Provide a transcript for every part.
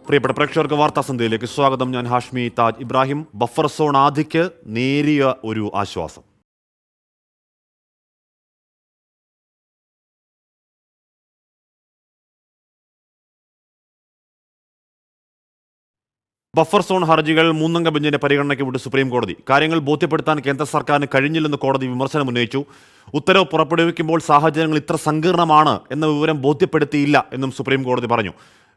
പ്രിയപ്പെട്ട പ്രേക്ഷകർക്ക് വാർത്താ സന്ധ്യയിലേക്ക് സ്വാഗതം. ഞാൻ ഹാഷ്മി താജ് ഇബ്രാഹിം. ബഫർ സോൺ ആദിക്ക് നേരിയ ഒരു ആശ്വാസം. ബഫർ സോൺ ഹർജികൾ മൂന്നംഗ ബെഞ്ചിന്റെ പരിഗണനയ്ക്ക് വിട്ട് സുപ്രീം കോടതി. കാര്യങ്ങൾ ബോധ്യപ്പെടുത്താൻ കേന്ദ്ര സർക്കാരിന് കഴിഞ്ഞില്ലെന്ന് കോടതി വിമർശനം ഉന്നയിച്ചു. ഉത്തരവ് പുറപ്പെടുവിക്കുമ്പോൾ സാഹചര്യങ്ങൾ ഇത്ര സങ്കീർണമാണ് എന്ന വിവരം ബോധ്യപ്പെടുത്തിയില്ല എന്നും സുപ്രീം കോടതി പറഞ്ഞു.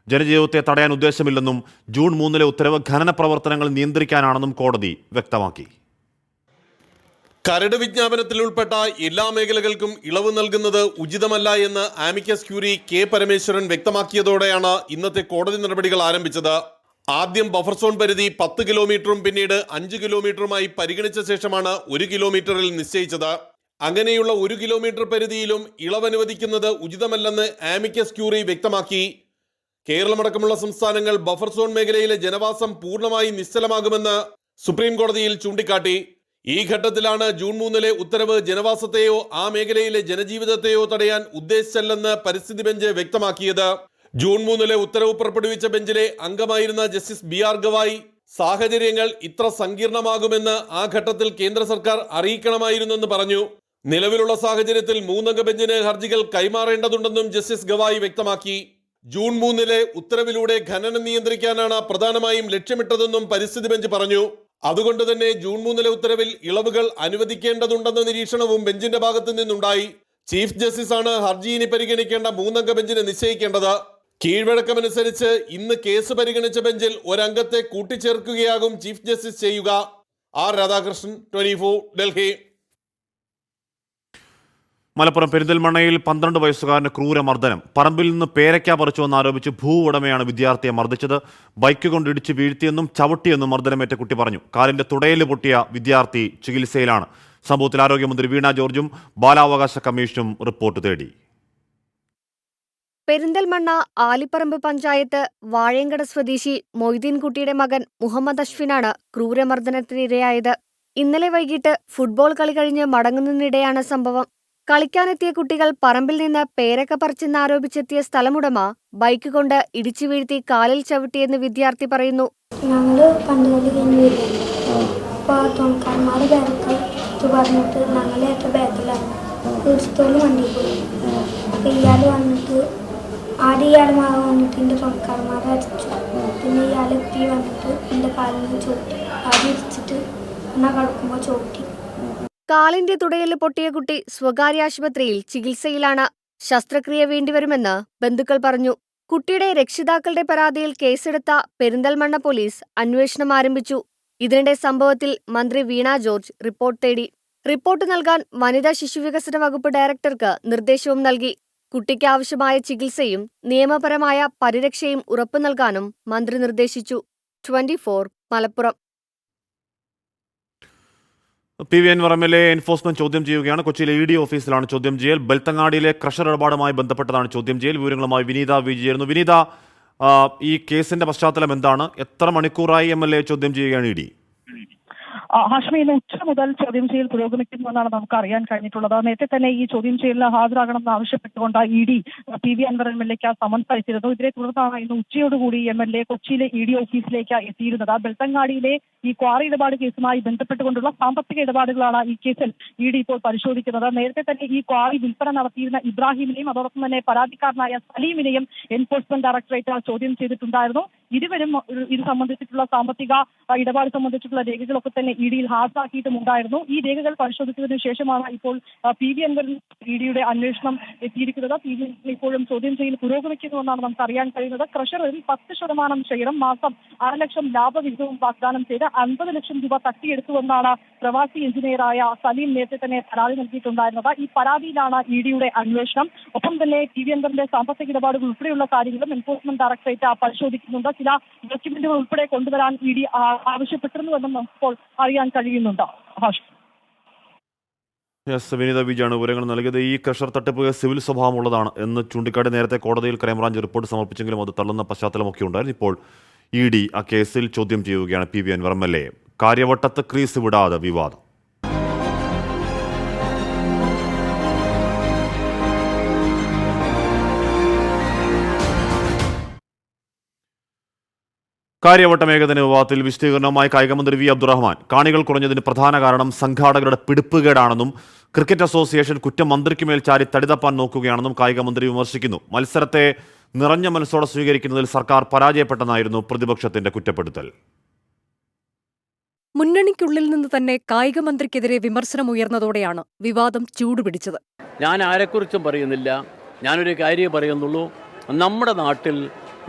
ജനജീവിതത്തെ തടയാൻ ഉദ്ദേശമില്ലെന്നും ജൂൺ 3 ഉത്തരവ് ഖനന പ്രവർത്തനങ്ങൾ നിയന്ത്രിക്കാനാണെന്നും കോടതി വ്യക്തമാക്കി. കരട് വിജ്ഞാപനത്തിൽ ഉൾപ്പെട്ട എല്ലാ മേഖലകൾക്കും ഇളവ് നൽകുന്നത് ഉചിതമല്ല എന്ന് ആമിക്കസ് ക്യൂറി കെ പരമേശ്വരൻ വ്യക്തമാക്കിയതോടെയാണ് ഇന്നത്തെ കോടതി നടപടികൾ ആരംഭിച്ചത്. ആദ്യം ബഫർ സോൺ പരിധി 10 കിലോമീറ്ററും പിന്നീട് 5 കിലോമീറ്ററുമായി പരിഗണിച്ച ശേഷമാണ് 1 കിലോമീറ്ററിൽ നിശ്ചയിച്ചത്. അങ്ങനെയുള്ള 1 കിലോമീറ്റർ പരിധിയിലും ഇളവ് അനുവദിക്കുന്നത് ഉചിതമല്ലെന്ന് ആമിക്കസ് ക്യൂറി വ്യക്തമാക്കി. കേരളമടക്കമുള്ള സംസ്ഥാനങ്ങൾ ബഫർ സോൺ മേഖലയിലെ ജനവാസം പൂർണ്ണമായി നിശ്ചലമാകുമെന്ന് സുപ്രീം കോടതിയിൽ ചൂണ്ടിക്കാട്ടി. ഈ ഘട്ടത്തിലാണ് ജൂൺ 3 ഉത്തരവ് ജനവാസത്തെയോ ആ മേഖലയിലെ ജനജീവിതത്തെയോ തടയാൻ ഉദ്ദേശിച്ചല്ലെന്ന് പരിസ്ഥിതി ബെഞ്ച് വ്യക്തമാക്കിയത്. ജൂൺ 3 ഉത്തരവ് പുറപ്പെടുവിച്ച ബെഞ്ചിലെ അംഗമായിരുന്ന ജസ്റ്റിസ് BR ഗവായി സാഹചര്യങ്ങൾ ഇത്ര സങ്കീർണമാകുമെന്ന് ആ ഘട്ടത്തിൽ കേന്ദ്ര സർക്കാർ അറിയിക്കണമായിരുന്നെന്ന് പറഞ്ഞു. നിലവിലുള്ള സാഹചര്യത്തിൽ മൂന്നംഗ ബെഞ്ചിന് ഹർജികൾ കൈമാറേണ്ടതുണ്ടെന്നും ജസ്റ്റിസ് ഗവായി വ്യക്തമാക്കി. ജൂൺ 3 ഉത്തരവിലൂടെ ഖനനം നിയന്ത്രിക്കാനാണ് പ്രധാനമായും ലക്ഷ്യമിട്ടതെന്നും പരിസ്ഥിതി ബെഞ്ച് പറഞ്ഞു. അതുകൊണ്ട് തന്നെ ജൂൺ 3 ഉത്തരവിൽ ഇളവുകൾ അനുവദിക്കേണ്ടതുണ്ടെന്ന നിരീക്ഷണവും ബെഞ്ചിന്റെ ഭാഗത്തു നിന്നുണ്ടായി. ചീഫ് ജസ്റ്റിസാണ് ഹർജി ഇനി പരിഗണിക്കേണ്ട മൂന്നംഗ ബെഞ്ചിനെ നിശ്ചയിക്കേണ്ടത്. കീഴ്വഴക്കമനുസരിച്ച് ഇന്ന് കേസ് പരിഗണിച്ച ബെഞ്ചിൽ ഒരംഗത്തെ കൂട്ടിച്ചേർക്കുകയാകും ചീഫ് ജസ്റ്റിസ് ചെയ്യുക. R രാധാകൃഷ്ണൻ, 24, ഡൽഹി. മലപ്പുറം പെരിന്തൽമണ്ണയിൽ 12 വയസ്സുകാരന് ക്രൂരമർദ്ദനം. പറമ്പിൽ നിന്ന് പേരയ്ക്ക പറിച്ചുവെന്നാരോപിച്ച് ഭൂ ഉടമയാണ് വിദ്യാർത്ഥിയെ മർദ്ദിച്ചത്. ബൈക്ക് കൊണ്ട് ഇടിച്ച് വീഴ്ത്തിയെന്നും ചവിട്ടിയെന്നും മർദ്ദനമേറ്റ കുട്ടി പറഞ്ഞു. കാലിന്റെ തുടയിൽ പൊട്ടിയ വിദ്യാർത്ഥി ചികിത്സയിലാണ്. സംഭവത്തിൽ ആരോഗ്യമന്ത്രി വീണ ജോർജും ബാലാവകാശ കമ്മീഷനും റിപ്പോർട്ട് തേടി. പെരിന്തൽമണ്ണ ആലിപ്പറമ്പ് പഞ്ചായത്ത് വാഴയങ്കട സ്വദേശി മൊയ്തീൻകുട്ടിയുടെ മകൻ മുഹമ്മദ് അഷ്ഫിനാണ് ക്രൂരമർദ്ദനത്തിനിരയായത്. ഇന്നലെ വൈകിട്ട് ഫുട്ബോൾ കളി കഴിഞ്ഞ് മടങ്ങുന്നതിനിടെയാണ് സംഭവം. കളിക്കാനെത്തിയ കുട്ടികൾ പറമ്പിൽ നിന്ന് പേരക്ക പറിച്ചെന്നാരോപിച്ചെത്തിയ സ്ഥലമുടമ ബൈക്ക് കൊണ്ട് ഇടിച്ചു വീഴ്ത്തി കാലിൽ ചവിട്ടിയെന്ന് വിദ്യാർത്ഥി പറയുന്നു. ഞങ്ങള് പണ്ടുകളി കഴിഞ്ഞ് വരുന്നു. അപ്പോൾ തുണക്കാരന്മാർ ബാക്ക് പറഞ്ഞിട്ട് ഞങ്ങളെ ഏറ്റവും ബാക്കിലാണ് തീർച്ചത്തോളം വണ്ടി പോയി. അപ്പോൾ ഇയാൾ വന്നിട്ട് ആദ്യം ഇയാൾ വന്നിട്ട് എൻ്റെ തുണക്കാരന്മാരെ അടിച്ചു. പിന്നെ ഇയാൾ എപ്പി വന്നിട്ട് എൻ്റെ കാലിൽ നിന്ന് ചോട്ടി. ആദ്യം ഇടിച്ചിട്ട് എന്നാൽ കിടക്കുമ്പോൾ ചോട്ടി. കാലിന്റെ തുടയിൽ പൊട്ടിയ കുട്ടി സ്വകാര്യ ആശുപത്രിയിൽ ചികിത്സയിലാണ്. ശസ്ത്രക്രിയ വേണ്ടിവരുമെന്ന് ബന്ധുക്കൾ പറഞ്ഞു. കുട്ടിയുടെ രക്ഷിതാക്കളുടെ പരാതിയിൽ കേസെടുത്ത പെരിന്തൽമണ്ണ പോലീസ് അന്വേഷണം ആരംഭിച്ചു. ഇതിനിടെ സംഭവത്തിൽ മന്ത്രി വീണ ജോർജ് റിപ്പോർട്ട് തേടി. റിപ്പോർട്ട് നൽകാൻ വനിതാ ശിശുവികസന വകുപ്പ് ഡയറക്ടർക്ക് നിർദ്ദേശവും നൽകി. കുട്ടിക്ക് ആവശ്യമായ ചികിത്സയും നിയമപരമായ പരിരക്ഷയും ഉറപ്പു നൽകാനും മന്ത്രി നിർദ്ദേശിച്ചു. 24 Malappuram. PV Anvar MLA enforcement ചോദ്യം ചെയ്യുകയാണ്. കൊച്ചിയിലെ ED ഓഫീസിലാണ് ചോദ്യം ചെയ്യൽ. ബെൽത്തങ്ങാടിയിലെ ക്രഷർ ഇടപാടുമായി ബന്ധപ്പെട്ടതാണ് ചോദ്യം ചെയ്യൽ. വിവരങ്ങളുമായി വിനീത വി ചേരുന്നു. വിനീത, ഈ കേസിന്റെ പശ്ചാത്തലം എന്താണ്? എത്ര മണിക്കൂറായി MLA ചോദ്യം ചെയ്യുകയാണ് ED? ഹാഷ്മി, ഇന്ന് ഉച്ച മുതൽ ചോദ്യം ചെയ്യൽ പുരോഗമിക്കുന്നുവെന്നാണ് നമുക്ക് അറിയാൻ കഴിഞ്ഞിട്ടുള്ളത്. നേരത്തെ തന്നെ ഈ ചോദ്യം ചെയ്യലിന് ഹാജരാകണമെന്ന് ആവശ്യപ്പെട്ടുകൊണ്ട് ED PV അൻവർ MLAക്ക് സമൻസ് അയച്ചിരുന്നു. ഇതിനെ തുടർന്നാണ് ഇന്ന് ഉച്ചയോടുകൂടി MLA കൊച്ചിയിലെ ED ഓഫീസിലേക്ക് എത്തിയിരുന്നത്. ബെൽത്തങ്ങാടിയിലെ ഈ ക്വാറി ഇടപാട് കേസുമായി ബന്ധപ്പെട്ടുകൊണ്ടുള്ള സാമ്പത്തിക ഇടപാടുകളാണ് ഈ കേസിൽ ED ഇപ്പോൾ പരിശോധിക്കുന്നത്. നേരത്തെ തന്നെ ഈ ക്വാറി വിൽപ്പന നടത്തിയിരുന്ന ഇബ്രാഹിമിനെയും അതോടൊപ്പം തന്നെ പരാതിക്കാരനായ സലീമിനെയും എൻഫോഴ്സ്മെന്റ് ഡയറക്ടറേറ്റ് ചോദ്യം ചെയ്തിട്ടുണ്ടായിരുന്നു. ഇരുവരും ഇത് സംബന്ധിച്ചിട്ടുള്ള സാമ്പത്തിക ഇടപാട് സംബന്ധിച്ചിട്ടുള്ള രേഖകളൊക്കെ തന്നെ EDയിൽ ഹാജരാക്കിയിട്ടുമുണ്ടായിരുന്നു. ഈ രേഖകൾ പരിശോധിച്ചതിനു ശേഷമാണ് ഇപ്പോൾ PV അൻവറിൽ EDയുടെ അന്വേഷണം എത്തിയിരിക്കുന്നത്. PV ഇപ്പോഴും ചോദ്യം ചെയ്യൽ പുരോഗമിക്കുന്നുവെന്നാണ് നമുക്ക് അറിയാൻ കഴിയുന്നത്. ക്രഷറിൽ 10% ഷെയറും മാസം 6 ലക്ഷം ലാഭവിഹിതവും വാഗ്ദാനം ചെയ്ത് 50 ലക്ഷം രൂപ തട്ടിയെടുത്തുവെന്നാണ് പ്രവാസി എഞ്ചിനീയറായ സലീം നേരത്തെ തന്നെ പരാതി നൽകിയിട്ടുണ്ടായിരുന്നത്. ഈ പരാതിയിലാണ് EDയുടെ അന്വേഷണം. ഒപ്പം തന്നെ PV അൻവറിന്റെ സാമ്പത്തിക ഇടപാടുകൾ ഉൾപ്പെടെയുള്ള കാര്യങ്ങളും എൻഫോഴ്സ്മെന്റ് ഡയറക്ടറേറ്റ് പരിശോധിക്കുന്നുണ്ട്. ചില ഡോക്യുമെന്റുകൾ ഉൾപ്പെടെ കൊണ്ടുവരാൻ ED ആവശ്യപ്പെട്ടിരുന്നുവെന്നും നമുക്കിപ്പോൾ അറിയാൻ കഴിയുന്നുണ്ട്. വിനീത വിജയാണ് വിവരങ്ങൾ നൽകിയത്. ഈ ക്രഷർ തട്ടിപ്പ് സിവിൽ സ്വഭാവമുള്ളതാണ് എന്ന് ചൂണ്ടിക്കാട്ടി നേരത്തെ കോടതിയിൽ ക്രൈംബ്രാഞ്ച് റിപ്പോർട്ട് സമർപ്പിച്ചെങ്കിലും അത് തള്ളുന്ന പശ്ചാത്തലമൊക്കെ ഉണ്ടായിരുന്നു. ഇപ്പോൾ ED ആ കേസിൽ ചോദ്യം ചെയ്യുകയാണ് PV അൻവർ MLA. കാര്യവട്ടത്ത് ക്രീസ് വിടാതെ വിവാദം. കാര്യവട്ടം ഏകദിന വിവാദത്തിൽ വിശദീകരണവുമായി കായികമന്ത്രി വി അബ്ദുറഹ്മാൻ. കാണികൾ കുറഞ്ഞതിന് പ്രധാന കാരണം സംഘാടകരുടെ പിടിപ്പുകേടാണെന്നും ക്രിക്കറ്റ് അസോസിയേഷൻ കുറ്റം മന്ത്രിക്കുമേൽ ചാരി തടിതപ്പാൻ നോക്കുകയാണെന്നും കായികമന്ത്രി വിമർശിക്കുന്നു. മത്സരത്തെ നിറഞ്ഞ മനസ്സോടെ സ്വീകരിക്കുന്നതിൽ സർക്കാർ പരാജയപ്പെട്ടെന്നായിരുന്നു പ്രതിപക്ഷത്തിന്റെ കുറ്റപ്പെടുത്തൽ. മുന്നണിക്കുള്ളിൽ നിന്ന് തന്നെ കായിക മന്ത്രിക്കെതിരെ വിമർശനമുയർന്നതോടെയാണ് വിവാദം ചൂടുപിടിച്ചത്. ഞാൻ ആരെക്കുറിച്ചും പറയുന്നില്ല, ഞാനൊരു കാര്യം പറയുന്നുള്ളൂ. നമ്മുടെ നാട്ടിൽ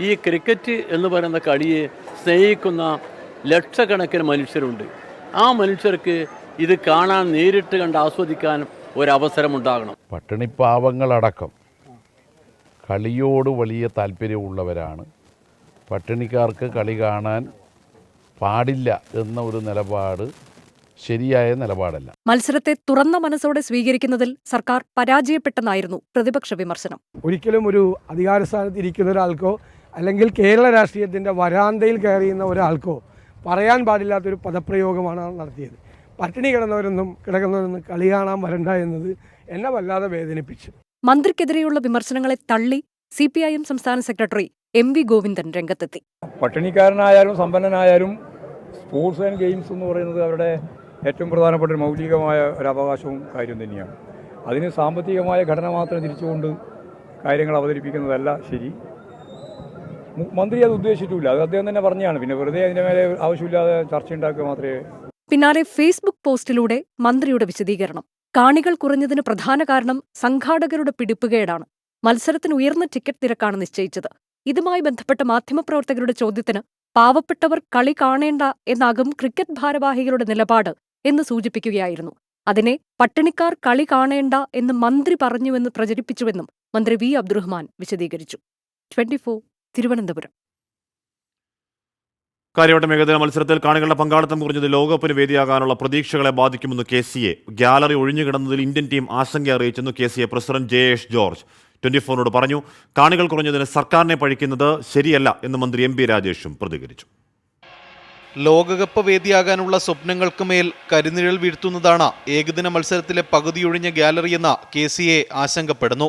ഈ ക്രിക്കറ്റ് എന്ന് പറയുന്ന കളിയെ സ്നേഹിക്കുന്ന ലക്ഷക്കണക്കിന് മനുഷ്യരുണ്ട്. ആ മനുഷ്യർക്ക് ഇത് കാണാൻ, നേരിട്ട് കണ്ട് ആസ്വദിക്കാൻ ഒരവസരമുണ്ടാകണം. പട്ടിണിപ്പാവങ്ങളടക്കം കളിയോട് വലിയ താല്പര്യമുള്ളവരാണ്. പട്ടിണിക്കാർക്ക് കളി കാണാൻ പാടില്ല എന്ന ഒരു നിലപാട് ശരിയായ നിലപാടല്ല. മത്സരത്തെ തുറന്ന മനസ്സോടെ സ്വീകരിക്കുന്നതിൽ സർക്കാർ പരാജയപ്പെട്ടെന്നായിരുന്നു പ്രതിപക്ഷ വിമർശനം. ഒരിക്കലും ഒരു അധികാരസ്ഥാനത്ത് ഇരിക്കുന്ന ഒരാൾക്കോ അല്ലെങ്കിൽ കേരള രാഷ്ട്രീയത്തിൻ്റെ വരാന്തയിൽ കയറിയുന്ന ഒരാൾക്കോ പറയാൻ പാടില്ലാത്തൊരു പദപ്രയോഗമാണ് നടത്തിയത്. പട്ടിണി കിടക്കുന്നവരൊന്നും കളി കാണാൻ വരണ്ട എന്നത് എന്നെ വല്ലാതെ വേദനിപ്പിച്ചു. മന്ത്രിക്കെതിരെയുള്ള വിമർശനങ്ങളെ തള്ളി CPIM സംസ്ഥാന സെക്രട്ടറി MV ഗോവിന്ദൻ രംഗത്തെത്തി. പട്ടിണിക്കാരനായാലും സമ്പന്നനായാലും സ്പോർട്സ് ആൻഡ് ഗെയിംസ് എന്ന് പറയുന്നത് അവരുടെ ഏറ്റവും പ്രധാനപ്പെട്ട ഒരു മൗലികമായ ഒരു അവകാശവും കാര്യം തന്നെയാണ്. അതിന് സാമ്പത്തികമായ ഘടന മാത്രം തിരിച്ചുകൊണ്ട് കാര്യങ്ങൾ അവതരിപ്പിക്കുന്നതല്ല ശരി. മന്ത്രി അത് ഉദ്ദേശിച്ചിട്ടില്ല, അത് അദ്ദേഹം തന്നെ പറഞ്ഞാണ്. പിന്നെ വെറുതെ അതിൻ്റെ മേലെ ആവശ്യമില്ലാതെ ചർച്ചയുണ്ടാക്കുക മാത്രമേ. പിന്നാലെ ഫേസ്ബുക്ക് പോസ്റ്റിലൂടെ മന്ത്രിയുടെ വിശദീകരണം. കാണികൾ കുറഞ്ഞതിന് പ്രധാന കാരണം സംഘാടകരുടെ പിടിപ്പുകേടാണ്. മത്സരത്തിന് ഉയർന്ന ടിക്കറ്റ് നിരക്കാണ് നിശ്ചയിച്ചത്. ഇതുമായി ബന്ധപ്പെട്ട മാധ്യമപ്രവർത്തകരുടെ ചോദ്യത്തിന് പാവപ്പെട്ടവർ കളി കാണേണ്ട എന്നാകും ക്രിക്കറ്റ് ഭാരവാഹികളുടെ നിലപാട് എന്ന് സൂചിപ്പിക്കുകയായിരുന്നു. അതിനെ പട്ടിണിക്കാർ കളി കാണേണ്ട എന്ന് മന്ത്രി പറഞ്ഞുവെന്ന് പ്രചരിപ്പിച്ചുവെന്നും മന്ത്രി വി അബ്ദുറഹ്മാൻ വിശദീകരിച്ചു. 24 തിരുവനന്തപുരം. കാര്യവട്ടം ഏകദിന മത്സരത്തിൽ കാണികളുടെ പങ്കാളിത്തം കുറഞ്ഞത് ലോകകപ്പിന് വേദിയാകാനുള്ള പ്രതീക്ഷകളെ ബാധിക്കുമെന്ന് KCA. ഗ്യാലറി ഒഴിഞ്ഞുകിടന്നതിൽ ഇന്ത്യൻ ടീം ആശങ്ക അറിയിച്ചെന്ന് KCA പ്രസിഡന്റ് JH ജോർജ് 24 പറഞ്ഞു. കാണികൾ കുറഞ്ഞതിന് സർക്കാരിനെ പഴിക്കുന്നത് ശരിയല്ല എന്ന് മന്ത്രി MP രാജേഷും പ്രതികരിച്ചു. ലോകകപ്പ് വേദിയാകാനുള്ള സ്വപ്നങ്ങൾക്ക് മേൽ കരിനിഴൽ വീഴ്ത്തുന്നതാണ് ഏകദിന മത്സരത്തിലെ പകുതിയൊഴിഞ്ഞ ഗ്യാലറിയെന്ന് KCA ആശങ്കപ്പെടുന്നു.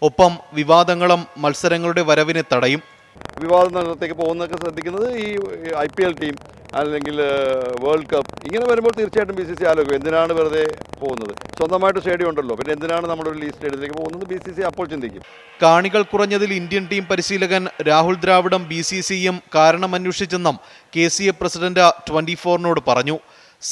ഒപ്പം വിവാദങ്ങളും മത്സരങ്ങളുടെ വരവിനെ തടയും. വിവാദത്തിലേക്ക് പോകുന്നതൊക്കെ ശ്രദ്ധിക്കുന്നത് ഈ IPL ടീം അല്ലെങ്കിൽ വേൾഡ് കപ്പ് ഇങ്ങനെ വരുമ്പോൾ തീർച്ചയായിട്ടും BCCI ആലോചിക്കും എന്തിനാണ് വെറുതെ പോകുന്നത്. സ്വന്തമായിട്ട് സ്റ്റേഡിയം ഉണ്ടല്ലോ, പിന്നെ എന്തിനാണ് നമ്മളൊരു ലീഗ് സ്റ്റേഡിയത്തിലേക്ക് പോകുന്നത് BCCI അപ്പോൾ ചിന്തിക്കും. കാണികൾ കുറഞ്ഞതിൽ ഇന്ത്യൻ ടീം പരിശീലകൻ രാഹുൽ ദ്രാവിഡും BCCIയും കാരണമന്വേഷിച്ചെന്നും KCA പ്രസിഡന്റ് 24 പറഞ്ഞു.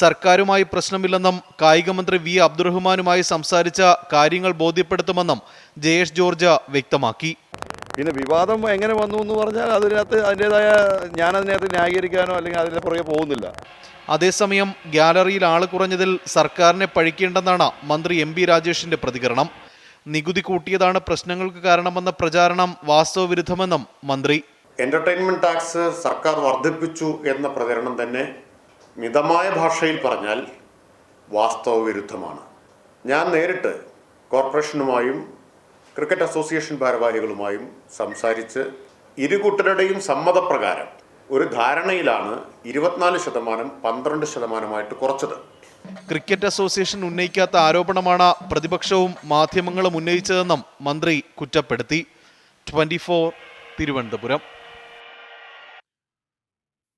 സർക്കാരുമായി പ്രശ്നമില്ലെന്നും കായികമന്ത്രി വി അബ്ദുറഹ്മാനുമായി സംസാരിച്ച കാര്യങ്ങൾ ബോധ്യപ്പെടുത്തുമെന്നും JH ജോർജ് വ്യക്തമാക്കി. പിന്നെ വിവാദം എങ്ങനെ വന്നു എന്ന് പറഞ്ഞാൽ അതിൻ്റെതായ ഞാനതിനകത്ത് ന്യായീകരിക്കാനോ അല്ലെങ്കിൽ അതിൻ്റെ പുറകെ പോകുന്നില്ല. അതേസമയം ഗ്യാലറിയിൽ ആള് കുറഞ്ഞതിൽ സർക്കാരിനെ പഴിക്കേണ്ടെന്നാണ് മന്ത്രി MP രാജേഷിന്റെ പ്രതികരണം. നികുതി കൂട്ടിയതാണ് പ്രശ്നങ്ങൾക്ക് കാരണമെന്ന പ്രചാരണം വാസ്തവവിരുദ്ധമെന്നും മന്ത്രി. എന്റർടൈൻമെന്റ് ടാക്സ് സർക്കാർ വർദ്ധിപ്പിച്ചു എന്ന പ്രചരണം തന്നെ മിതമായ ഭാഷയിൽ പറഞ്ഞാൽ വാസ്തവവിരുദ്ധമാണ്. ഞാൻ നേരിട്ട് കോർപ്പറേഷനുമായും ക്രിക്കറ്റ് അസോസിയേഷൻ ഭാരവാഹികളുമായും സംസാരിച്ച് ഇരുകൂട്ടരുടെയും സമ്മതപ്രകാരം ഒരു ധാരണയിലാണ് 24% 12% കുറച്ചത്. ക്രിക്കറ്റ് അസോസിയേഷൻ ഉന്നയിക്കാത്ത ആരോപണമാണ് പ്രതിപക്ഷവും മാധ്യമങ്ങളും ഉന്നയിച്ചതെന്നും മന്ത്രി കുറ്റപ്പെടുത്തി. 24 തിരുവനന്തപുരം.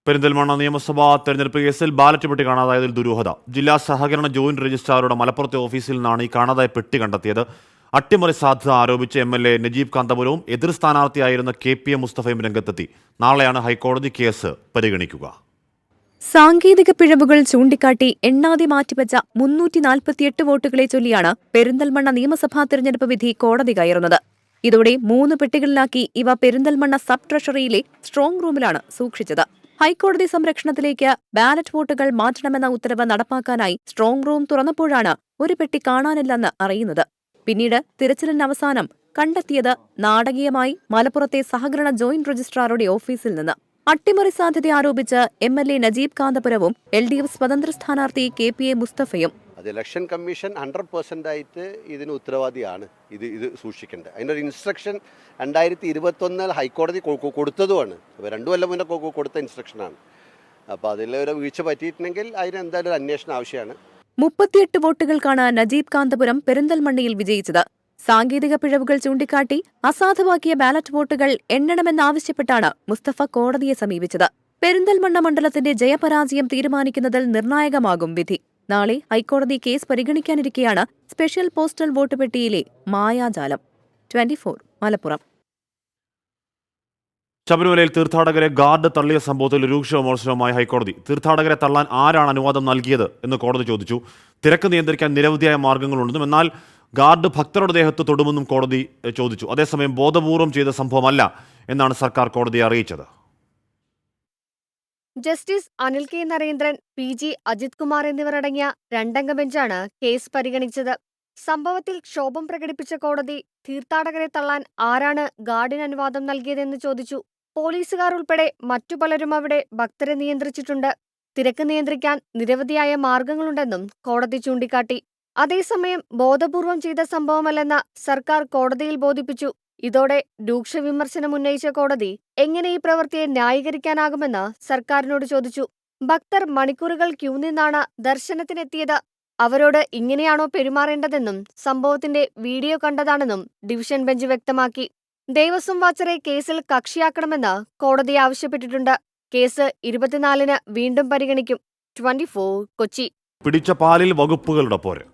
പെരിന്തൽമണ്ണ നിയമസഭാ തെരഞ്ഞെടുപ്പ് കേസിൽ ബാലറ്റ് പെട്ടി കാണാതായതിൽ ദുരൂഹത. ജില്ലാ സഹകരണ ജോയിന്റ് രജിസ്ട്രാറുടെ മലപ്പുറത്തെ ഓഫീസിൽ നിന്നാണ് ഈ കാണാതായ പെട്ടി കണ്ടെത്തിയത്. അട്ടിമറി സാധ്യത ആരോപിച്ച് MLA നജീബ് കാന്തപുരവും എതിർ സ്ഥാനാർത്ഥിയായിരുന്ന KPM മുസ്തഫയും രംഗത്തെത്തി. നാളെയാണ് ഹൈക്കോടതി കേസ് പരിഗണിക്കുക. സാങ്കേതിക പിഴവുകൾ ചൂണ്ടിക്കാട്ടി എണ്ണാതെ മാറ്റിവെച്ച 348 വോട്ടുകളെ ചൊല്ലിയാണ് പെരിന്തൽമണ്ണ നിയമസഭാ തെരഞ്ഞെടുപ്പ് വിധി കോടതി കയറുന്നത്. ഇതോടെ 3 പെട്ടികളിലാക്കി ഇവ പെരിന്തൽമണ്ണ സബ് ട്രഷറിയിലെ സ്ട്രോങ് റൂമിലാണ് സൂക്ഷിച്ചത്. ഹൈക്കോടതി സംരക്ഷണത്തിലേക്ക് ബാലറ്റ് വോട്ടുകൾ മാറ്റണമെന്ന ഉത്തരവ് നടപ്പാക്കാനായി സ്ട്രോങ് റൂം തുറന്നപ്പോഴാണ് ഒരു പെട്ടി കാണാനില്ലെന്ന് അറിയുന്നത്. പിന്നീട് തിരച്ചിലിന് അവസാനം കണ്ടെത്തിയത് നാടകീയമായി മലപ്പുറത്തെ സഹകരണ ജോയിന്റ് രജിസ്ട്രാറുടെ ഓഫീസിൽ നിന്ന്. അട്ടിമറി സാധ്യത ആരോപിച്ച് MLA നജീബ് കാന്തപുരവും LDF സ്വതന്ത്ര സ്ഥാനാർത്ഥി KPA മുസ്തഫയും. അത് ഇലക്ഷൻ കമ്മീഷൻ 100% ആയിട്ട് ഇതിന് ഉത്തരവാദിയാണ് ഇത് സൂക്ഷിക്കേണ്ടത്. അതിൻ്റെ ഒരു ഇൻസ്ട്രക്ഷൻ 2021 ഹൈക്കോടതി കൊടുത്തതുമാണ്. 2 കൊല്ലം മുന്നേ കൊടുത്ത ഇൻസ്ട്രക്ഷനാണ്. അപ്പോൾ അതിലൊരു വീഴ്ച പറ്റിയിട്ടുണ്ടെങ്കിൽ അതിന് എന്തായാലും ഒരു അന്വേഷണം ആവശ്യമാണ്. 38 വോട്ടുകൾക്കാണ് നജീബ് കാന്തപുരം പെരിന്തൽമണ്ണയിൽ വിജയിച്ചത്. സാങ്കേതിക പിഴവുകൾ ചൂണ്ടിക്കാട്ടി അസാധുവാക്കിയ ബാലറ്റ് വോട്ടുകൾ എണ്ണണമെന്നാവശ്യപ്പെട്ടാണ് മുസ്തഫ കോടതിയെ സമീപിച്ചത്. പെരിന്തൽമണ്ണ മണ്ഡലത്തിന്റെ ജയപരാജയം തീരുമാനിക്കുന്നതിൽ നിർണായകമാകും വിധി. നാളെ ഹൈക്കോടതി കേസ് പരിഗണിക്കാനിരിക്കെയാണ് സ്പെഷ്യൽ പോസ്റ്റൽ വോട്ട് പെട്ടിയിലെ മായാജാലം. 24 മലപ്പുറം. ശബരിമലയിൽ തീർത്ഥാടകരെ ഗാർഡ് തള്ളിയ സംഭവത്തിൽ രൂക്ഷ വിമർശനവുമായി ഹൈക്കോടതി. തീർത്ഥാടകരെ തള്ളാൻ ആരാണ് അനുവാദം നൽകിയത് എന്ന് കോടതി ചോദിച്ചു. തിരക്ക് നിയന്ത്രിക്കാൻ നിരവധിയായ മാർഗങ്ങളുണ്ടെന്നും എന്നാൽ ഗാർഡ് ഭക്തരുടെ ദേഹത്ത് തൊടുമെന്നും കോടതി ചോദിച്ചു. അതേസമയം ബോധപൂർവം ചെയ്ത സംഭവമല്ല എന്നാണ് സർക്കാർ കോടതിയെ അറിയിച്ചത്. Justice Anil K Narendran, PG Ajith Kumar എന്നിവരടങ്ങിയ രണ്ടംഗ ബെഞ്ചാണ് കേസ് പരിഗണിച്ചത്. സംഭവത്തിൽ ക്ഷോഭം പ്രകടിപ്പിച്ച കോടതി തീർത്ഥാടകരെ തള്ളാൻ ആരാണ് ഗാർഡിന് അനുവാദം നൽകിയതെന്ന് ചോദിച്ചു. പോലീസുകാർ ഉൾപ്പെടെ മറ്റു പലരും അവിടെ ഭക്തരെ നിയന്ത്രിച്ചിട്ടുണ്ട്. തിരക്ക് നിയന്ത്രിക്കാൻ നിരവധിയായ മാർഗങ്ങളുണ്ടെന്നും കോടതി ചൂണ്ടിക്കാട്ടി. അതേസമയം ബോധപൂർവം ചെയ്ത സംഭവമല്ലെന്ന് സർക്കാർ കോടതിയിൽ ബോധിപ്പിച്ചു. ഇതോടെ രൂക്ഷ വിമർശനം ഉന്നയിച്ച കോടതി എങ്ങനെ ഈ പ്രവൃത്തിയെ ന്യായീകരിക്കാനാകുമെന്ന് സർക്കാരിനോട് ചോദിച്ചു. ഭക്തർ മണിക്കൂറുകൾ ക്യൂ നിന്നാണ് ദർശനത്തിനെത്തിയത്. അവരോട് ഇങ്ങനെയാണോ പെരുമാറേണ്ടതെന്നും സംഭവത്തിന്റെ വീഡിയോ കണ്ടതാണെന്നും ഡിവിഷൻ ബെഞ്ച് വ്യക്തമാക്കി. ദേവസ്വം വാച്ചറെ കേസിൽ കക്ഷിയാക്കണമെന്ന് കോടതി ആവശ്യപ്പെട്ടിട്ടുണ്ട്. കേസ് 24-ന് വീണ്ടും പരിഗണിക്കും. 24 കൊച്ചി. പിടിച്ച പാലിൽ വകുപ്പുകളുടെ പോര്.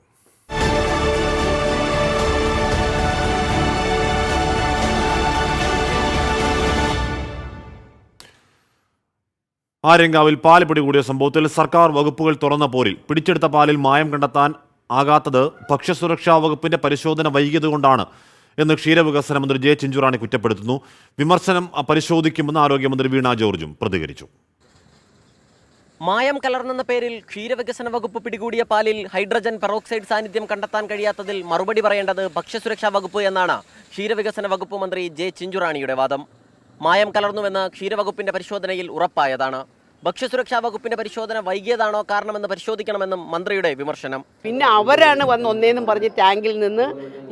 ആര്യങ്കാവിൽ പാല് പിടികൂടിയ സംഭവത്തിൽ സർക്കാർ വകുപ്പുകൾ തുറന്ന പോരിൽ. പിടിച്ചെടുത്ത പാലിൽ മായം കണ്ടെത്താൻ ആകാത്തത് ഭക്ഷ്യസുരക്ഷാ വകുപ്പിന്റെ പരിശോധന വൈകിയതുകൊണ്ടാണ് എന്ന് ക്ഷീരവികസന മന്ത്രി ജെ ചിഞ്ചുറാണി കുറ്റപ്പെടുത്തുന്നു. വിമർശനം പരിശോധിക്കുമെന്ന് ആരോഗ്യമന്ത്രി വീണ ജോർജും പ്രതികരിച്ചു. മായം കലർന്നെന്ന പേരിൽ ക്ഷീരവികസന വകുപ്പ് പിടികൂടിയ പാലിൽ ഹൈഡ്രജൻ പെറോക്സൈഡ് സാന്നിധ്യം കണ്ടെത്താൻ കഴിയാത്തതിൽ മറുപടി പറയേണ്ടത് ഭക്ഷ്യസുരക്ഷാ വകുപ്പ് എന്നാണ് ക്ഷീരവികസന വകുപ്പ് മന്ത്രി ജെ ചിഞ്ചുറാണിയുടെ വാദം. മായം കലർന്നുവെന്ന് ക്ഷീരവകുപ്പിന്റെ പരിശോധനയിൽ ഉറപ്പായതാണ്. ഭക്ഷ്യസുരക്ഷാ വകുപ്പിന്റെ പരിശോധന വൈകിയതാണോ കാരണമെന്ന് പരിശോധിക്കണമെന്നും മന്ത്രിയുടെ വിമർശനം. പിന്നെ അവരാണ് വന്ന് ഒന്നേന്നും പറഞ്ഞ് ടാങ്കിൽ നിന്ന്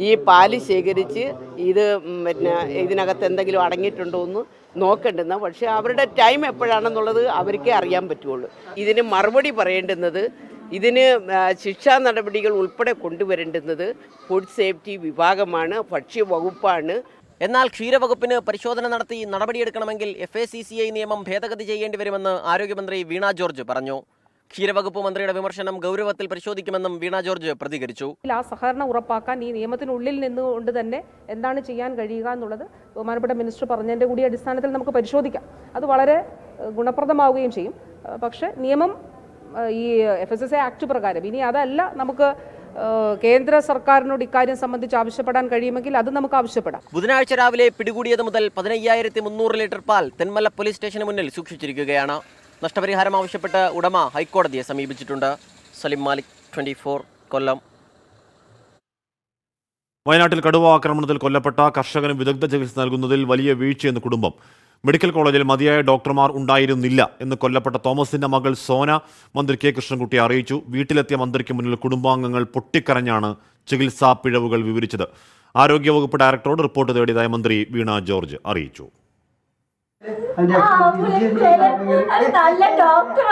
ഈ പാല് ശേഖരിച്ച് ഇത് ഇതിനകത്ത് എന്തെങ്കിലും അടങ്ങിയിട്ടുണ്ടോ എന്ന് നോക്കേണ്ടുന്ന. പക്ഷേ അവരുടെ ടൈം എപ്പോഴാണെന്നുള്ളത് അവർക്കേ അറിയാൻ പറ്റുള്ളൂ. ഇതിന് മറുപടി പറയേണ്ടുന്നത്, ഇതിന് ശിക്ഷാ നടപടികൾ ഉൾപ്പെടെ കൊണ്ടുവരേണ്ടുന്നത് ഫുഡ് സേഫ്റ്റി വിഭാഗമാണ്, ഭക്ഷ്യവകുപ്പാണ്. എന്നാൽ ക്ഷീരവകുപ്പിന് പരിശോധന നടത്തി നടപടിയെടുക്കണമെങ്കിൽ FACCI നിയമം ഭേദഗതി ചെയ്യേണ്ടി വരുമെന്ന് ആരോഗ്യമന്ത്രി വീണ ജോർജ് പറഞ്ഞു. ക്ഷീരവകുപ്പ് മന്ത്രിയുടെ വിമർശനം ഗൗരവത്തിൽ പരിശോധിക്കുമെന്നും വീണ ജോർജ് പ്രതികരിച്ചു. ആ സഹകരണം ഉറപ്പാക്കാൻ ഈ നിയമത്തിനുള്ളിൽ നിന്നുകൊണ്ട് തന്നെ എന്താണ് ചെയ്യാൻ കഴിയുക എന്നുള്ളത് ബഹുമാനപ്പെട്ട മിനിസ്റ്റർ പറഞ്ഞതിൻ്റെ കൂടി അടിസ്ഥാനത്തിൽ നമുക്ക് പരിശോധിക്കാം. അത് വളരെ ഗുണപ്രദമാവുകയും ചെയ്യും. പക്ഷേ നിയമം ഈ FSSAI ആക്ട് പ്രകാരം ഇനി അതല്ല നമുക്ക് കേന്ദ്ര സർക്കാരിനോട് ഇക്കാര്യം സംബന്ധിച്ച് ആവശ്യപ്പെടാൻ കഴിയുമെങ്കിൽ അത് നമുക്ക് ആവശ്യപ്പെടാം. ബുധനാഴ്ച രാവിലെ പിടികൂടിയത് മുതൽ 15,300 ലിറ്റർ പാൽ തെന്മല പോലീസ് സ്റ്റേഷന് മുന്നിൽ സൂക്ഷിച്ചിരിക്കുകയാണ്. നഷ്ടപരിഹാരം ആവശ്യപ്പെട്ട് ഉടമ ഹൈക്കോടതിയെ സമീപിച്ചിട്ടുണ്ട്. സലിം മാലിക്, 24 കൊല്ലം. വയനാട്ടിൽ കടുവ ആക്രമണത്തിൽ കൊല്ലപ്പെട്ട കർഷകന് വിദഗ്ധ ചികിത്സ നൽകുന്നതിൽ വലിയ വീഴ്ചയെന്ന് കുടുംബം. മെഡിക്കൽ കോളേജിൽ മതിയായ ഡോക്ടർമാർ ഉണ്ടായിരുന്നില്ല എന്ന് കൊല്ലപ്പെട്ട തോമസിന്റെ മകൾ സോന മന്ത്രി കെ കൃഷ്ണൻകുട്ടി അറിയിച്ചു. വീട്ടിലെത്തിയ മന്ത്രിക്ക് മുന്നിൽ കുടുംബാംഗങ്ങൾ പൊട്ടിക്കരഞ്ഞാണ് ചികിത്സാ പിഴവുകൾ വിവരിച്ചത്. ആരോഗ്യവകുപ്പ് ഡയറക്ടറോട് റിപ്പോർട്ട് തേടിയതായി മന്ത്രി വീണ ജോർജ് അറിയിച്ചു. നല്ല ഡോക്ടർ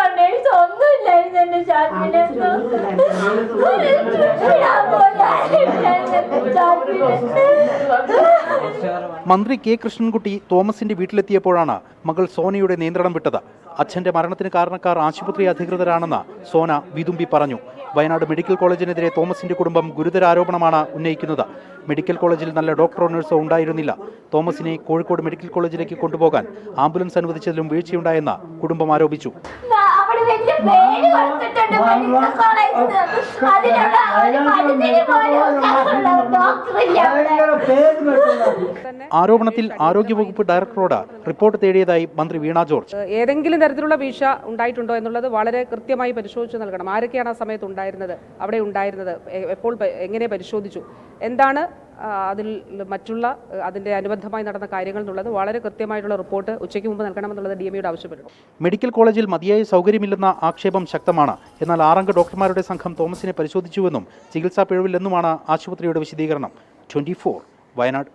മന്ത്രി കെ കൃഷ്ണൻകുട്ടി തോമസിന്റെ വീട്ടിലെത്തിയപ്പോഴാണ് മകൾ സോനയുടെ നിയന്ത്രണം വിട്ടത്. അച്ഛന്റെ മരണത്തിന് കാരണക്കാർ ആശുപത്രി അധികൃതരാണെന്ന് സോന വിതുമ്പി പറഞ്ഞു. വയനാട് മെഡിക്കൽ കോളേജിനെതിരെ തോമസിന്റെ കുടുംബം ഗുരുതര ആരോപണമാണ് ഉന്നയിക്കുന്നത്. മെഡിക്കൽ കോളേജിൽ നല്ല ഡോക്ടറോ നഴ്സോ ഉണ്ടായിരുന്നില്ല. തോമസിനെ കോഴിക്കോട് മെഡിക്കൽ കോളേജിലേക്ക് കൊണ്ടുപോകാൻ ആംബുലൻസ് അനുവദിച്ചതിലും വീഴ്ചയുണ്ടായെന്ന് കുടുംബം ആരോപിച്ചു. ആരോപണത്തിൽ ആരോഗ്യവകുപ്പ് ഡയറക്ടറോട് റിപ്പോർട്ട് തേടിയതായി മന്ത്രി വീണ ജോർജ്. ഏതെങ്കിലും തരത്തിലുള്ള വീഴ്ച ഉണ്ടായിട്ടുണ്ടോ എന്നുള്ളത് വളരെ കൃത്യമായി പരിശോധിച്ച് നൽകണം. ആരൊക്കെയാണ് ആ സമയത്ത് ഉണ്ടായിരുന്നത്, അവിടെ ഉണ്ടായിരുന്നത്, എപ്പോൾ, എങ്ങനെ പരിശോധിച്ചു, എന്താണ് അതിൽ മറ്റുള്ള അതിന്റെ അനുബന്ധമായി നടന്ന കാര്യങ്ങൾ എന്നുള്ളത് വളരെ കൃത്യമായിട്ടുള്ള റിപ്പോർട്ട് ഉച്ചയ്ക്ക് മുമ്പ് നൽകണമെന്നുള്ളത് DMEയോട് ആവശ്യപ്പെട്ടു. മെഡിക്കൽ കോളേജിൽ മതിയായ സൗകര്യമില്ലെന്ന ആക്ഷേപം ശക്തമാണ്. എന്നാൽ 6 അംഗ ഡോക്ടർമാരുടെ സംഘം തോമസിനെ പരിശോധിച്ചുവെന്നും ചികിത്സാ പിഴവില്ലെന്നുമാണ് ആശുപത്രിയുടെ വിശദീകരണം. 24 വയനാട്.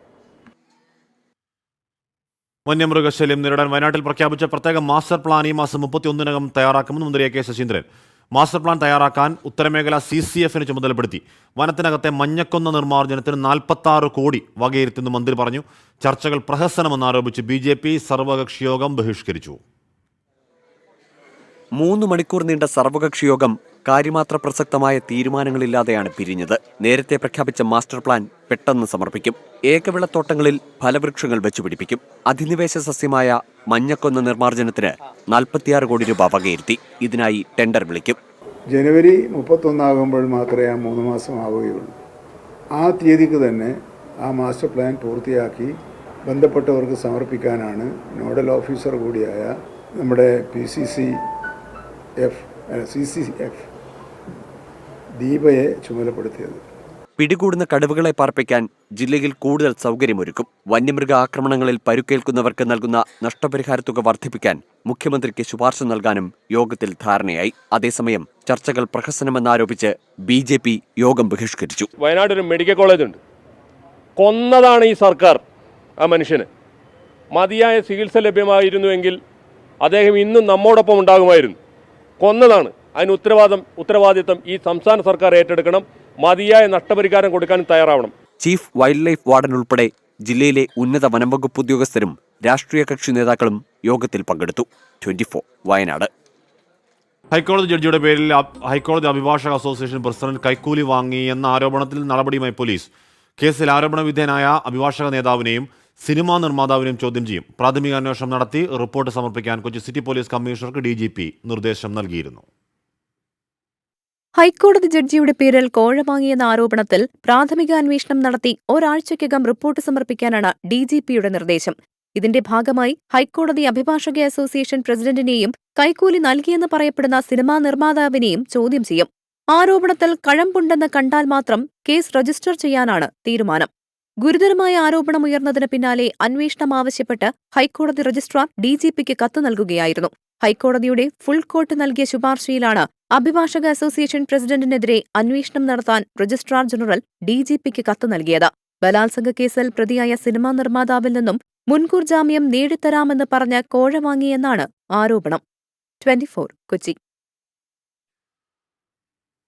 വന്യമൃഗശല്യം നേരിടാൻ വയനാട്ടിൽ പ്രഖ്യാപിച്ച പ്രത്യേക മാസ്റ്റർ പ്ലാൻ ഈ മാസം 31-നകം തയ്യാറാക്കുമെന്ന് മന്ത്രി AK ശശീന്ദ്രൻ. മാസ്റ്റർ പ്ലാൻ തയ്യാറാക്കാൻ ഉത്തരമേഖല CCFന് ചുമതലപ്പെടുത്തി. വനത്തിനകത്തെ മഞ്ഞക്കൊന്ന നിർമ്മാർജ്ജനത്തിന് 46 കോടി വകയിരുത്തുമെന്ന് മന്ത്രി പറഞ്ഞു. ചർച്ചകൾ പ്രഹസനമെന്നാരോപിച്ച് BJP സർവകക്ഷി യോഗം ബഹിഷ്കരിച്ചു. 3 മണിക്കൂർ നീണ്ട സർവകക്ഷി യോഗം കാര്യമാത്ര പ്രസക്തമായ തീരുമാനങ്ങളില്ലാതെയാണ് പിരിഞ്ഞത്. നേരത്തെ പ്രഖ്യാപിച്ച മാസ്റ്റർ പ്ലാൻ പെട്ടെന്ന് സമർപ്പിക്കും. ഏകവിളത്തോട്ടങ്ങളിൽ ഫലവൃക്ഷങ്ങൾ വെച്ചുപിടിപ്പിക്കും. അധിനിവേശ സസ്യമായ മഞ്ഞക്കൊന്ന നിർമ്മാർജ്ജനത്തിന് 46 കോടി രൂപ വകയിരുത്തി. ഇതിനായി ടെൻഡർ വിളിക്കും. ജനുവരി 31 ആകുമ്പോൾ മാത്രമേ ആ 3 മാസം ആവുകയുള്ളൂ. ആ തീയതിക്ക് തന്നെ ആ മാസ്റ്റർ പ്ലാൻ പൂർത്തിയാക്കി ബന്ധപ്പെട്ടവർക്ക് സമർപ്പിക്കാനാണ് നോഡൽ ഓഫീസർ കൂടിയായ നമ്മുടെ CCF ദീപയെ ചുമതലപ്പെടുത്തിയത്. പിടികൂടുന്ന കടുവകളെ പാർപ്പിക്കാൻ ജില്ലയിൽ കൂടുതൽ സൗകര്യമൊരുക്കും. വന്യമൃഗ ആക്രമണങ്ങളിൽ പരുക്കേൽക്കുന്നവർക്ക് നൽകുന്ന നഷ്ടപരിഹാര തുക വർദ്ധിപ്പിക്കാൻ മുഖ്യമന്ത്രിക്ക് ശുപാർശ നൽകാനും യോഗത്തിൽ ധാരണയായി. അതേസമയം ചർച്ചകൾ പ്രഹസനമെന്നാരോപിച്ച് BJP യോഗം ബഹിഷ്കരിച്ചു. വയനാട് ഒരു മെഡിക്കൽ കോളേജ് ഉണ്ട്. കൊന്നതാണ് ഈ സർക്കാർ. ആ മനുഷ്യന് മതിയായ ചികിത്സ ലഭ്യമായിരുന്നുവെങ്കിൽ അദ്ദേഹം ഇന്നും നമ്മോടൊപ്പം ഉണ്ടാകുമായിരുന്നു. കൊന്നതാണ്. അതിന് ഉത്തരവാദിത്തം ഈ സംസ്ഥാന സർക്കാർ ഏറ്റെടുക്കണം. മതിയായ നഷ്ടപരിഹാരം കൊടുക്കാനും തയ്യാറാവണം. ചീഫ് വൈൽഡ് ലൈഫ് വാർഡൻ ഉൾപ്പെടെ ജില്ലയിലെ ഉന്നത വനംവകുപ്പ് ഉദ്യോഗസ്ഥരും രാഷ്ട്രീയ കക്ഷി നേതാക്കളും യോഗത്തിൽ പങ്കെടുത്തു. 24 വയനാട്. ഹൈക്കോടതി ജഡ്ജിയുടെ പേരിൽ ഹൈക്കോടതി അഭിഭാഷക അസോസിയേഷൻ പ്രസിഡന്റ് കൈക്കൂലി വാങ്ങി എന്ന ആരോപണത്തിൽ നടപടിയുമായി പോലീസ്. കേസിൽ ആരോപണ വിധേയനായ അഭിഭാഷക നേതാവിനെയും സിനിമാ നിർമ്മാതാവിനെയും ചോദ്യം ചെയ്യും. പ്രാഥമിക അന്വേഷണം നടത്തി റിപ്പോർട്ട് സമർപ്പിക്കാൻ കൊച്ചി സിറ്റി പോലീസ് കമ്മീഷണർക്ക് DGP നിർദ്ദേശം നൽകിയിരുന്നു. ഹൈക്കോടതി ജഡ്ജിയുടെ പേരിൽ കോഴ വാങ്ങിയെന്ന ആരോപണത്തിൽ പ്രാഥമിക അന്വേഷണം നടത്തി ഒരാഴ്ചയ്ക്കകം റിപ്പോർട്ട് സമർപ്പിക്കാനാണ് DGPയുടെ നിർദ്ദേശം. ഇതിന്റെ ഭാഗമായി ഹൈക്കോടതി അഭിഭാഷക അസോസിയേഷൻ പ്രസിഡന്റിനെയും കൈക്കൂലി നൽകിയെന്ന് പറയപ്പെടുന്ന സിനിമാ നിർമ്മാതാവിനെയും ചോദ്യം ചെയ്യും. ആരോപണത്തിൽ കഴമ്പുണ്ടെന്ന് കണ്ടാൽ മാത്രം കേസ് രജിസ്റ്റർ ചെയ്യാനാണ് തീരുമാനം. ഗുരുതരമായ ആരോപണമുയർന്നതിന് പിന്നാലെ അന്വേഷണം ആവശ്യപ്പെട്ട് ഹൈക്കോടതി രജിസ്ട്രാർ DGPക്ക് കത്ത് നൽകുകയായിരുന്നു. ഹൈക്കോടതിയുടെ ഫുൾ കോർട്ട് നൽകിയ ശുപാർശയിലാണ് അഭിഭാഷക അസോസിയേഷൻ പ്രസിഡന്റിനെതിരെ അന്വേഷണം നടത്താൻ രജിസ്ട്രാർ ജനറൽ DGPക്ക് കത്ത് നൽകിയത്. ബലാത്സംഗ കേസിൽ പ്രതിയായ സിനിമാ നിർമ്മാതാവിൽ നിന്നും മുൻകൂർ ജാമ്യം നേടിത്തരാമെന്ന് പറഞ്ഞ് കോഴ വാങ്ങിയെന്നാണ് ആരോപണം. 24 കൊച്ചി.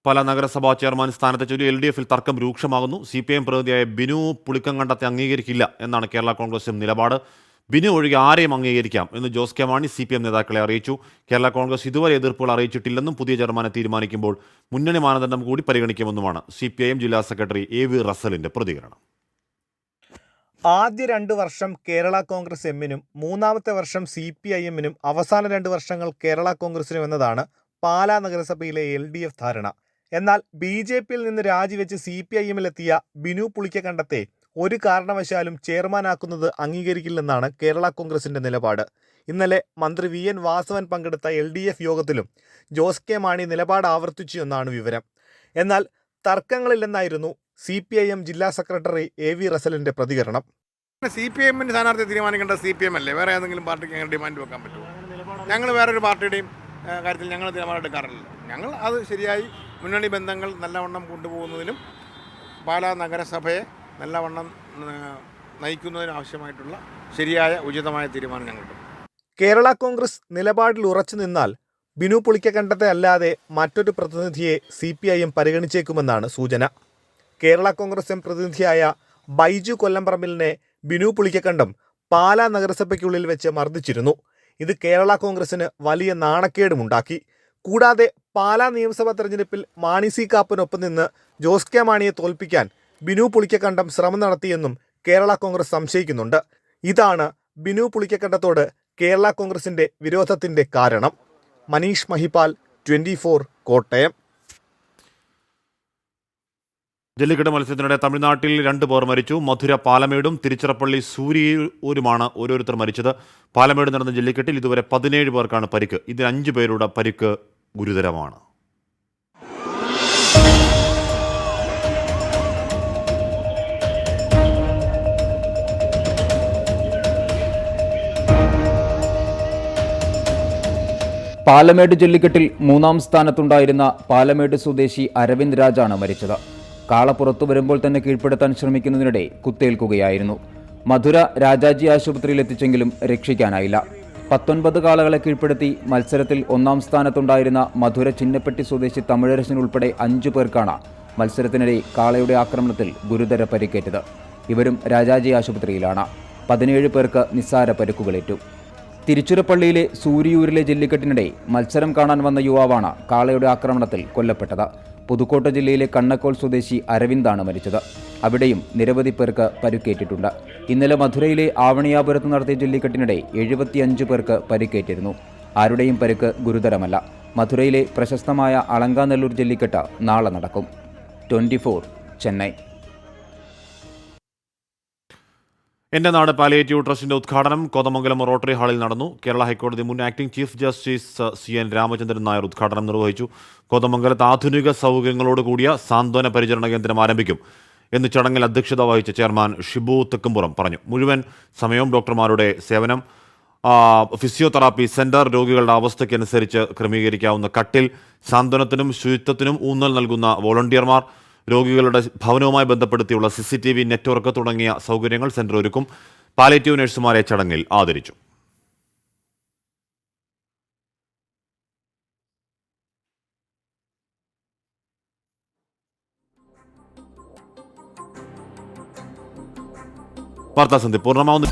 പല നഗരസഭാ ചെയർമാൻ സ്ഥാനത്തെ ചൊല്ലി LDF-ൽ തർക്കം രൂക്ഷമാകുന്നു. CPIM പ്രതിനിധിയായ ബിനു പുളിക്കങ്കണ്ടത്തെ അംഗീകരിക്കില്ല എന്നാണ് കേരള കോൺഗ്രസ് നിലപാട്. ബിനു ഒഴികെ ആരെയും അംഗീകരിക്കാം എന്ന് ജോസ് കെ മാണി CPM നേതാക്കളെ അറിയിച്ചു. കേരള കോൺഗ്രസ് ഇതുവരെ എതിർപ്പുകൾ അറിയിച്ചിട്ടില്ലെന്നും പുതിയ ചെയർമാനെ തീരുമാനിക്കുമ്പോൾ മുന്നണി മാനദണ്ഡം കൂടി പരിഗണിക്കുമെന്നുമാണ് CPIM ജില്ലാ സെക്രട്ടറി AV റസലിന്റെ പ്രതികരണം. ആദ്യ 2 വർഷം കേരള കോൺഗ്രസ് എമ്മിനും 3ാമത്തെ വർഷം CPIM-നും അവസാന 2 വർഷങ്ങൾ കേരള കോൺഗ്രസിനും എന്നതാണ് പാലാ നഗരസഭയിലെ LDF ധാരണ. എന്നാൽ BJP-യിൽ നിന്ന് രാജിവെച്ച് CPIM-ലെത്തിയ ബിനു പുളിക്കക്കണ്ടത്തെ ഒരു കാരണവശാലും ചെയർമാനാക്കുന്നത് അംഗീകരിക്കില്ലെന്നാണ് കേരള കോൺഗ്രസിന്റെ നിലപാട്. ഇന്നലെ മന്ത്രി VN വാസവൻ പങ്കെടുത്ത LDF യോഗത്തിലും ജോസ് കെ മാണി നിലപാട് ആവർത്തിച്ചു എന്നാണ് വിവരം. എന്നാൽ തർക്കങ്ങളില്ലെന്നായിരുന്നു CPIM ജില്ലാ സെക്രട്ടറി AV റസലിന്റെ പ്രതികരണം. CPIM-ന് സ്ഥാനാർത്ഥി തീരുമാനിക്കേണ്ട CPM അല്ലേ? വേറെ ഏതെങ്കിലും പാർട്ടിക്ക് അങ്ങനെ ഡിമാൻഡ് വെക്കാൻ പറ്റുമോ? ഞങ്ങൾ വേറൊരു പാർട്ടിയുടെയും കാര്യത്തിൽ ഞങ്ങൾ തീരുമാനമെടുക്കാറില്ല. ഞങ്ങൾ അത് ശരിയായി മുന്നണി ബന്ധങ്ങൾ നല്ലവണ്ണം കൊണ്ടുപോകുന്നതിനും പാലാ നഗരസഭയെ നല്ലവണ്ണം നയിക്കുന്നതിനും ആവശ്യമായിട്ടുള്ള ശരിയായ ഉചിതമായ തീരുമാനം ഞങ്ങൾക്കുണ്ട്. കേരള കോൺഗ്രസ് നിലപാടിൽ ഉറച്ചു നിന്നാൽ ബിനു പുളിക്കക്കണ്ടത്തെ അല്ലാതെ മറ്റൊരു പ്രതിനിധിയെ CPIM പരിഗണിച്ചേക്കുമെന്നാണ് സൂചന. കേരള കോൺഗ്രസ് എം പ്രതിനിധിയായ ബൈജു കൊല്ലംപറമ്പിലിനെ ബിനു പുളിക്കക്കണ്ടം പാലാ നഗരസഭയ്ക്കുള്ളിൽ വെച്ച് മർദ്ദിച്ചിരുന്നു. ഇത് കേരള കോൺഗ്രസിന് വലിയ നാണക്കേടുമുണ്ടാക്കി. കൂടാതെ പാലാ നിയമസഭാ തെരഞ്ഞെടുപ്പിൽ മാണി C കാപ്പനൊപ്പം നിന്ന് ജോസ് കെ മാണിയെ തോൽപ്പിക്കാൻ ബിനു പുളിക്കക്കണ്ടം ശ്രമം നടത്തിയെന്നും കേരള കോൺഗ്രസ് സംശയിക്കുന്നുണ്ട്. ഇതാണ് ബിനു പുളിക്കക്കണ്ടത്തോട് കേരള കോൺഗ്രസിന്റെ വിരോധത്തിന്റെ കാരണം. മനീഷ് മഹിപാൽ, 24 കോട്ടയം. ജല്ലിക്കെട്ട് മത്സരത്തിനിടെ തമിഴ്നാട്ടിൽ 2 പേർ മരിച്ചു. മധുര പാലമേടും തിരുച്ചിറപ്പള്ളി സൂരിയൂരുമാണ് ഓരോരുത്തർ മരിച്ചത്. പാലമേട് നടന്ന ജല്ലിക്കെട്ടിൽ ഇതുവരെ 17 പേർക്കാണ് പരിക്ക്. ഇതിൽ 5 പേരുടെ പരിക്ക് ഗുരുതരമാണ്. പാലമേട് ജല്ലിക്കെട്ടിൽ 3ാം സ്ഥാനത്തുണ്ടായിരുന്ന പാലമേട് സ്വദേശി അരവിന്ദ് രാജാണ് മരിച്ചത്. കാള പുറത്തു വരുമ്പോൾ തന്നെ കീഴ്പ്പെടുത്താൻ ശ്രമിക്കുന്നതിനിടെ കുത്തേൽക്കുകയായിരുന്നു. മധുര രാജാജി ആശുപത്രിയിൽ എത്തിച്ചെങ്കിലും രക്ഷിക്കാനായില്ല. 19 കാളകളെ കീഴ്പ്പെടുത്തി മത്സരത്തിൽ 1ാം സ്ഥാനത്തുണ്ടായിരുന്ന മധുര ചിന്നപ്പെട്ടി സ്വദേശി തമിഴരശൻ ഉൾപ്പെടെ 5 പേർക്കാണ് മത്സരത്തിനിടെ കാളയുടെ ആക്രമണത്തിൽ ഗുരുതര പരിക്കേറ്റത്. ഇവരും രാജാജി ആശുപത്രിയിലാണ്. 17 പേർക്ക് നിസ്സാര പരിക്കുകളേറ്റു. തിരുച്ചിറപ്പള്ളിയിലെ സൂരിയൂരിലെ ജല്ലിക്കെട്ടിനിടെ മത്സരം കാണാൻ വന്ന യുവാവാണ് കാളയുടെ ആക്രമണത്തിൽ കൊല്ലപ്പെട്ടത്. പുതുക്കോട്ട ജില്ലയിലെ കണ്ണക്കോൽ സ്വദേശി അരവിന്ദാണ് മരിച്ചത്. അവിടെയും നിരവധി പേർക്ക് പരുക്കേറ്റിട്ടുണ്ട്. ഇന്നലെ മധുരയിലെ ആവണിയാപുരത്ത് നടത്തിയ ജല്ലിക്കെട്ടിനിടെ 75 പേർക്ക് പരിക്കേറ്റിരുന്നു. ആരുടെയും പരിക്ക് ഗുരുതരമല്ല. മധുരയിലെ പ്രശസ്തമായ അളങ്കാനെല്ലൂർ ജല്ലിക്കെട്ട് നാളെ നടക്കും. 24 ചെന്നൈ. എന്റെ നാട് പാലിയേറ്റീവ് ട്രസ്റ്റിന്റെ ഉദ്ഘാടനം കോതമംഗലം റോട്ടറി ഹാളിൽ നടന്നു. കേരള ഹൈക്കോടതി മുൻ acting chief justice CN Ramachandran Nair ഉദ്ഘാടനം നിർവഹിച്ചു. കോതമംഗലത്ത് ആധുനിക സൗകര്യങ്ങളോട് കൂടിയ സാന്ത്വന പരിചരണ കേന്ദ്രം ആരംഭിക്കും എന്ന് ചടങ്ങിൽ അധ്യക്ഷത വഹിച്ച ചെയർമാൻ ഷിബു തെക്കുംപുറം പറഞ്ഞു. മുഴുവൻ സമയവും ഡോക്ടർമാരുടെ സേവനം, ഫിസിയോതെറാപ്പി സെന്റർ, രോഗികളുടെ അവസ്ഥയ്ക്കനുസരിച്ച് ക്രമീകരിക്കാവുന്ന കട്ടിൽ, സാന്ത്വനത്തിനും ശുചിത്വത്തിനും ഊന്നൽ നൽകുന്ന വോളണ്ടിയർമാർ, രോഗികളുടെ ഭവനവുമായി ബന്ധപ്പെടുത്തിയുള്ള CCTV നെറ്റ്വർക്ക് തുടങ്ങിയ സൗകര്യങ്ങൾ സെന്റർ ഒരുക്കും. പാലിയേറ്റീവ് നഴ്സുമാരെ ചടങ്ങിൽ ആദരിച്ചു. വാർത്താസന്ധി പൂർണ്ണമാവുന്നു.